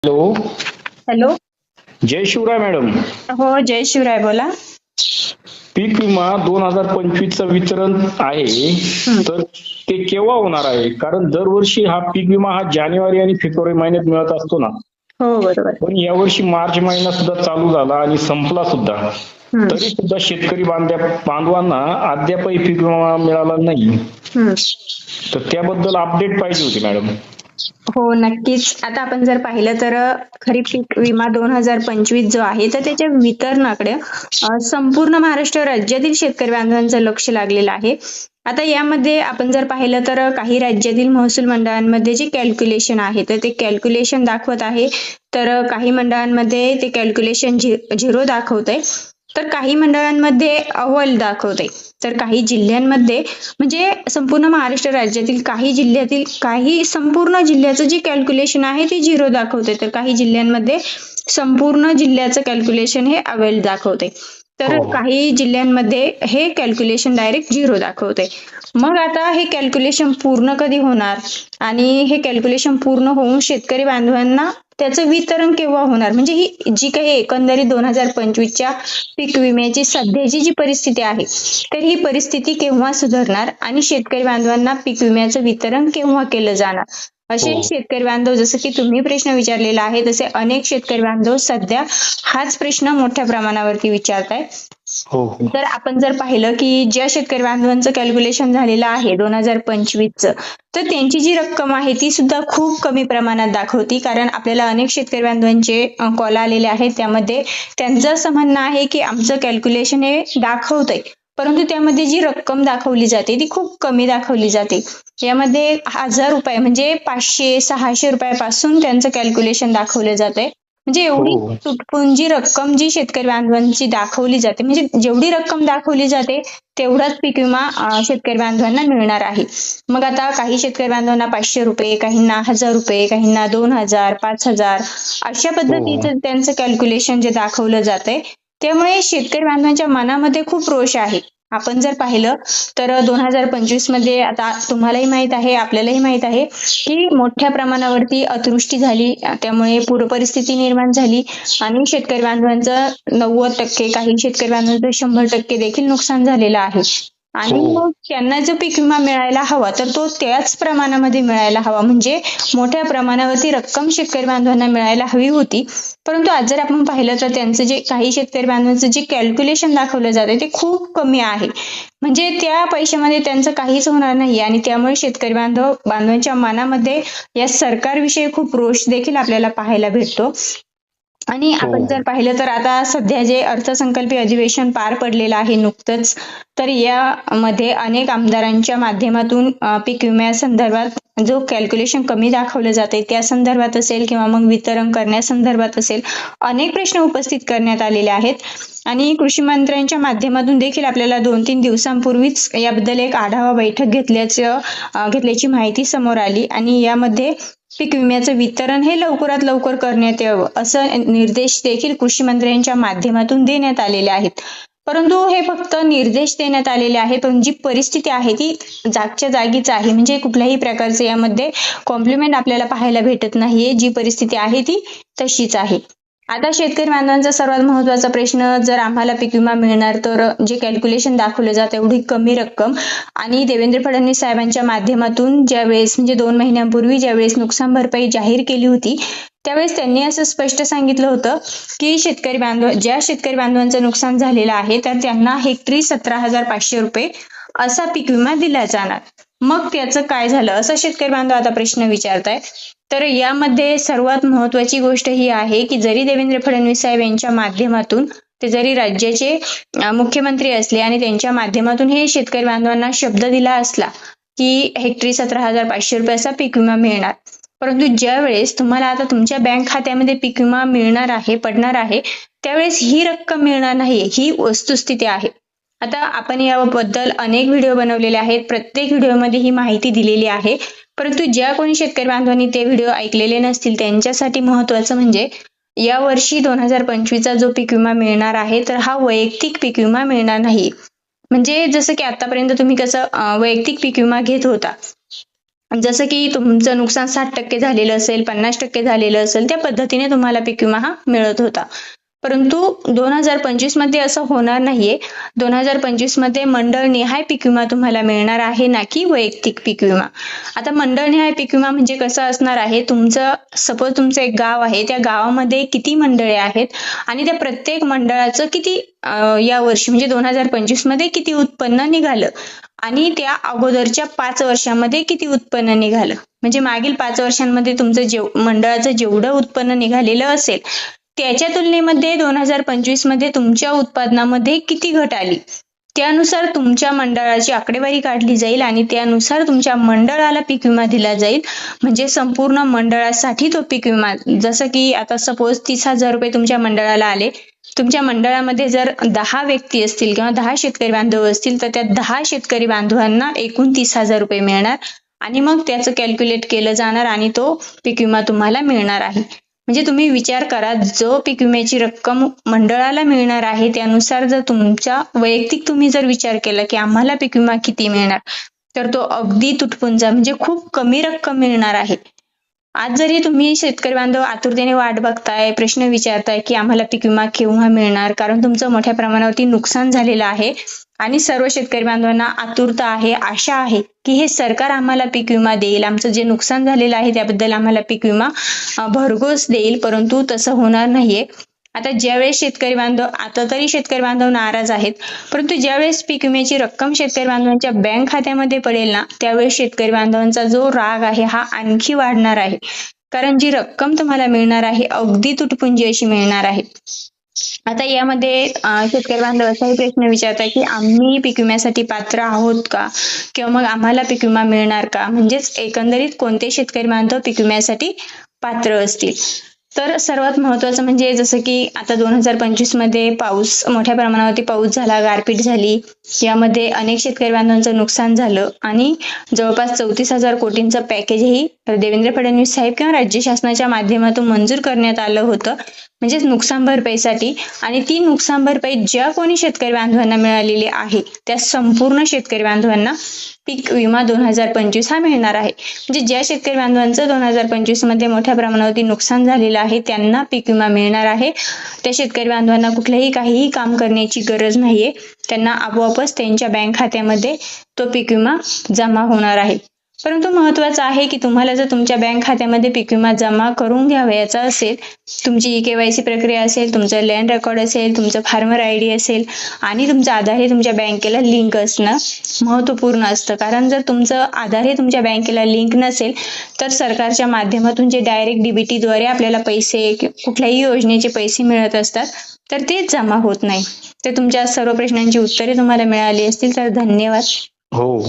Hello. Hello. जय Shivray madam. हो, जय शिवराय, बोला. पीक विमा 2025चं वितरण आहे, हं. तर ते केव्हा होणार आहे? कारण दरवर्षी हा पीक विमा जानेवारी आणि फेब्रुवारी महिन्यात मिळत असतो ना, हो, बरोबर. पण यावर्षी मार्च महिना सुद्धा चालू झाला आणि संपला सुद्धा, हं. तरी सुद्धा शेतकरी बांधवांना अद्यापही पीक विमा मिळाला नाही. हं. तर त्याबद्दल अपडेट पाहिजे होती मॅडम. हो, नक्कीच. आता आपण जर पाहिलं तर खरीप पीक विमा 2025 जो आहे, तर त्याच्या वितरणाकडे संपूर्ण महाराष्ट्र राज्यातील शेतकरी बांधवांचं लक्ष लागलेलं आहे. आता यामध्ये आपण जर पाहिलं तर काही राज्यातील महसूल मंडळांमध्ये जे कॅल्क्युलेशन आहे, तर ते कॅल्क्युलेशन दाखवत आहे. तर काही मंडळांमध्ये ते कॅल्क्युलेशन झिरो दाखवतंय. तर काही मंडळांमध्ये अव्वल दाखवतंय. तर काही जिल्ह्यांमध्ये म्हणजे संपूर्ण महाराष्ट्र राज्यातील काही जिल्ह्यातील संपूर्ण जिल्ह्याचं जे कॅल्क्युलेशन आहे ते झिरो दाखवते, तर काही जिल्ह्यांमध्ये संपूर्ण जिल्ह्याचं कॅल्क्युलेशन हे अवेल दाखवते. तर काही जिल्ह्यांमध्ये हे कॅल्क्युलेशन डायरेक्ट झिरो दाखवते. मग आता हे कॅल्क्युलेशन पूर्ण कधी होणार आणि हे कॅल्क्युलेशन पूर्ण होऊन शेतकरी बांधवांना त्याचं वितरण केव्हा होणार, म्हणजे ही जी काही एकंदरीत 2025च्या पीक विम्याची सध्याची जी परिस्थिती आहे, तर ही परिस्थिती केव्हा सुधारणार आणि शेतकरी बांधवांना पीक विम्याचं वितरण केव्हा केलं जाणार, असे शेतकरी बांधव, जसं की तुम्ही प्रश्न विचारलेला आहे तसे अनेक शेतकरी बांधव सध्या हाच प्रश्न मोठ्या प्रमाणावरती विचारताय. तर आपण जर पाहिलं की ज्या शेतकरी बांधवांचं कॅल्क्युलेशन झालेलं आहे 2025चं, तर त्यांची जी रक्कम आहे ती सुद्धा खूप कमी प्रमाणात दाखवती. कारण आपल्याला अनेक शेतकरी बांधवांचे कॉल आलेले आहेत, त्यामध्ये त्यांचं असं म्हणणं आहे की आमचं कॅल्क्युलेशन हे दाखवतंय, परंतु त्यामध्ये जी रक्कम दाखवली जाते ती खूप कमी दाखवली जाते. यामध्ये 1000 रुपये म्हणजे 500-600 रुपयापासून त्यांचं कॅल्क्युलेशन दाखवलं जातंय. म्हणजे एवढी तुटपुंजी रक्कम जी शेतकरी बांधवांची दाखवली जाते, म्हणजे जेवढी रक्कम दाखवली जाते तेवढाच पीक विमा शेतकरी बांधवांना मिळणार आहे. मग आता काही शेतकरी बांधवांना 500 रुपये, काहींना 1000 रुपये, काहींना 2000, 5000 अशा पद्धतीचं त्यांचं कॅल्क्युलेशन जे दाखवलं जातंय, त्यामुळे शेतकरी बांधवांच्या मनामध्ये खूप रोष आहे. आपण जर पाहिलं तर 2025 मध्ये आता तुम्हालाही माहित आहे, आपल्यालाही माहित आहे की मोठ्या प्रमाणावरती अतिवृष्टी झाली, त्यामुळे पूर परिस्थिती निर्माण झाली आणि शेतकरी बांधवांचं 90%, काही शेतकरी बांधवांचं 100% देखील नुकसान झालेलं आहे. आणि मग त्यांना जो पीक विमा मिळायला हवा तर तो त्याच प्रमाणामध्ये मिळायला हवा, म्हणजे मोठ्या प्रमाणावरती रक्कम शेतकरी बांधवांना मिळायला हवी होती. परंतु आज जर आपण पाहिलं तर त्यांचं जे काही शेतकरी बांधवांचं जे कॅल्क्युलेशन दाखवलं जाते ते खूप कमी आहे, म्हणजे त्या पैशामध्ये त्यांचं काहीच होणार नाही. आणि त्यामुळे शेतकरी बांधवांच्या मनामध्ये या सरकारविषयी खूप रोष देखील आपल्याला पाहायला भेटतो. आणि आपण जर पाहिलं तर आता सध्या जे अर्थसंकल्पीय अधिवेशन पार पडलेलं आहे नुकतंच, तर यामध्ये अनेक आमदारांच्या माध्यमातून पीक विम्यासंदर्भात जो कॅल्क्युलेशन कमी दाखवलं जाते त्या संदर्भात असेल किंवा मग वितरण करण्यासंदर्भात असेल, अनेक प्रश्न उपस्थित करण्यात आलेले आहेत. आणि कृषी मंत्र्यांच्या माध्यमातून देखील आपल्याला 2-3 दिवसांपूर्वीच याबद्दल एक आढावा बैठक घेतल्याची माहिती समोर आली आणि यामध्ये पीक विम्याचं वितरण हे लवकरात लवकर करण्यात यावं असं निर्देश देखील कृषी मंत्र्यांच्या माध्यमातून देण्यात आलेले आहेत. परंतु हे फक्त निर्देश देण्यात आलेले आहेत, पण जी परिस्थिती आहे ती जागच्या जागीच आहे, म्हणजे कुठल्याही प्रकारचे यामध्ये कॉम्प्लिमेंट आपल्याला पाहायला भेटत नाहीये. जी परिस्थिती आहे ती तशीच आहे. आता शेतकरी बांधवांचा सर्वात महत्वाचा प्रश्न, जर आम्हाला पीक विमा मिळणार तर जे कॅल्क्युलेशन दाखवलं जातं एवढी कमी रक्कम, आणि देवेंद्र फडणवीस साहेबांच्या माध्यमातून ज्यावेळेस म्हणजे 2 महिन्यांपूर्वी ज्यावेळेस नुकसान भरपाई जाहीर केली होती, त्यावेळेस त्यांनी असं स्पष्ट सांगितलं होतं की ज्या शेतकरी बांधवांचं नुकसान झालेलं आहे तर त्यांना हेक्टरी 17,500 रुपये असा पीक विमा दिला जाणार. मग त्याचं काय झालं असं शेतकरी बांधव आता प्रश्न विचारताय. तर यामध्ये सर्वात महत्वाची गोष्ट ही आहे की जरी देवेंद्र फडणवीस साहेब यांच्या माध्यमातून, ते जरी राज्याचे मुख्यमंत्री असले आणि त्यांच्या माध्यमातून हे शेतकरी बांधवांना शब्द दिला असला की हेक्टरी 17,500 रुपये असा पीक विमा मिळणार, परंतु ज्या वेळेस तुम्हाला आता तुमच्या बँक खात्यामध्ये पीक विमा पडणार आहे त्यावेळेस ही रक्कम मिळणार नाही, ही वस्तुस्थिती आहे. आता आपण याबद्दल अनेक व्हिडिओ बनवलेले आहेत, प्रत्येक व्हिडिओमध्ये ही माहिती दिलेली आहे. परंतु ज्या कोणी शेतकरी बांधवांनी ते व्हिडिओ ऐकलेले नसतील त्यांच्यासाठी महत्वाचं म्हणजे या वर्षी 2025चा जो पीक विमा मिळणार आहे तर हा वैयक्तिक पीक विमा मिळणार नाही. म्हणजे जसं की आतापर्यंत तुम्ही कसं वैयक्तिक पीक विमा घेत होता, जसं की तुमचं नुकसान 60% झालेलं असेल, 50% झालेलं असेल, त्या पद्धतीने तुम्हाला पीक विमा हा मिळत होता. परंतु 2025 मध्ये असं होणार नाहीये. 2025 मध्ये मंडळनिहाय पीक विमा तुम्हाला मिळणार आहे, ना की वैयक्तिक पीक विमा. आता मंडळनिहाय पीक विमा म्हणजे कसं असणार आहे, सपोज तुमचं एक गाव आहे, त्या गावामध्ये किती मंडळे आहेत आणि त्या प्रत्येक मंडळाचं किती या वर्षी म्हणजे 2025 मध्ये किती उत्पन्न निघालं आणि त्या अगोदरच्या 5 वर्षांमध्ये किती उत्पन्न निघालं, म्हणजे मागील 5 वर्षांमध्ये तुमचं मंडळाचं जेवढं उत्पन्न निघालेलं असेल त्याच्या तुलनेमध्ये 2025 मध्ये तुमच्या उत्पादनामध्ये किती घट आली, त्यानुसार तुमच्या मंडळाची आकडेवारी काढली जाईल आणि त्यानुसार तुमच्या मंडळाला पीक विमा दिला जाईल. म्हणजे संपूर्ण मंडळासाठी तो पीक विमा, जसं की आता सपोज 30,000 रुपये तुमच्या मंडळाला आले. तुमच्या मंडळामध्ये जर 10 व्यक्ती असतील किंवा 10 शेतकरी बांधव असतील तर त्या 10 शेतकरी बांधवांना एकूण 30,000 रुपये मिळणार आणि मग त्याचं कॅल्क्युलेट केलं जाणार आणि तो पीक विमा तुम्हाला मिळणार आहे. म्हणजे तुम्ही विचार करा, जो पीक विम्याची रक्कम मंडळाला मिळणार आहे त्यानुसार जर तुमच्या वैयक्तिक तुम्ही जर विचार केला की आम्हाला पीक विमा किती मिळणार, तर तो अगदी तुटपुंजा म्हणजे खूप कमी रक्कम मिळणार आहे. आज जरी तुम्ही शेतकरी बांधव आतुरतेने वाट बघताय, प्रश्न विचारताय की आम्हाला पीक विमा केव्हा मिळणार, कारण तुमचं मोठ्या प्रमाणावरती नुकसान झालेलं आहे आणि सर्व शेतकरी बांधवांना आतुरता आहे, आशा आहे की हे सरकार आम्हाला पीक विमा देईल, आमचं जे नुकसान झालेलं आहे त्याबद्दल आम्हाला पीक विमा भरघोस देईल, परंतु तसं होणार नाहीये. आता ज्यावेळेस आता तरी शेतकरी बांधव नाराज आहेत, परंतु ज्यावेळेस पीक विम्याची रक्कम शेतकरी बांधवांच्या बँक खात्यामध्ये पडेल ना, त्यावेळेस शेतकरी बांधवांचा जो राग आहे हा आणखी वाढणार आहे, कारण जी रक्कम तुम्हाला मिळणार आहे अगदी तुटपुंजी अशी मिळणार आहे. आता यामध्ये शेतकरी बांधव असाही प्रश्न विचारतात की आम्ही पीक विम्यासाठी पात्र आहोत का, किंवा मग आम्हाला पीक विमा मिळणार का, म्हणजेच एकंदरीत कोणते शेतकरी बांधव पीक विम्यासाठी पात्र असतील. तर सर्वात महत्वाचं म्हणजे जसं की आता 2025 मध्ये मोठ्या प्रमाणावरती पाऊस झाला, गारपीट झाली, यामध्ये अनेक शेतकरी बांधवांचं नुकसान झालं आणि जवळपास 34,000 कोटींचं पॅकेजही देवेंद्र फडणवीस साहेब किंवा राज्य शासनाच्या माध्यमातून मंजूर करण्यात आलं होतं, म्हणजेच नुकसान भरपाईसाठी. आणि ती नुकसान भरपाई ज्या कोणी शेतकरी बांधवांना मिळालेली आहे त्या संपूर्ण शेतकरी बांधवांना पीक विमा 2025 हा मिळणार आहे. म्हणजे ज्या शेतकरी बांधवांचं 2025 मध्ये मोठ्या प्रमाणावरती नुकसान झालेलं आहे त्यांना पीक विमा मिळणार आहे. त्या शेतकरी बांधवांना काहीही काम करण्याची गरज नाहीये, त्यांना आपोआपच त्यांच्या बँक खात्यामध्ये तो पीक विमा जमा होणार आहे. परंतु महत्वाचं आहे की तुम्हाला जर तुमच्या बँक खात्यामध्ये पीक विमा जमा करून घ्यावयाचा असेल, तुमची KYC प्रक्रिया असेल, तुमचं लँड रेकॉर्ड असेल, तुमचं फार्मर ID असेल आणि तुमचं आधार हे तुमच्या बँकेला लिंक असणं महत्वपूर्ण असतं. कारण जर तुमचं आधार हे तुमच्या बँकेला लिंक नसेल तर सरकारच्या माध्यमातून जे डायरेक्ट DBT द्वारे आपल्याला पैसे, कुठल्याही योजनेचे पैसे मिळत असतात तर ते जमा होत नाही. तर तुमच्या सर्व प्रश्नांची उत्तरे तुम्हाला मिळाली असतील तर धन्यवाद. हो.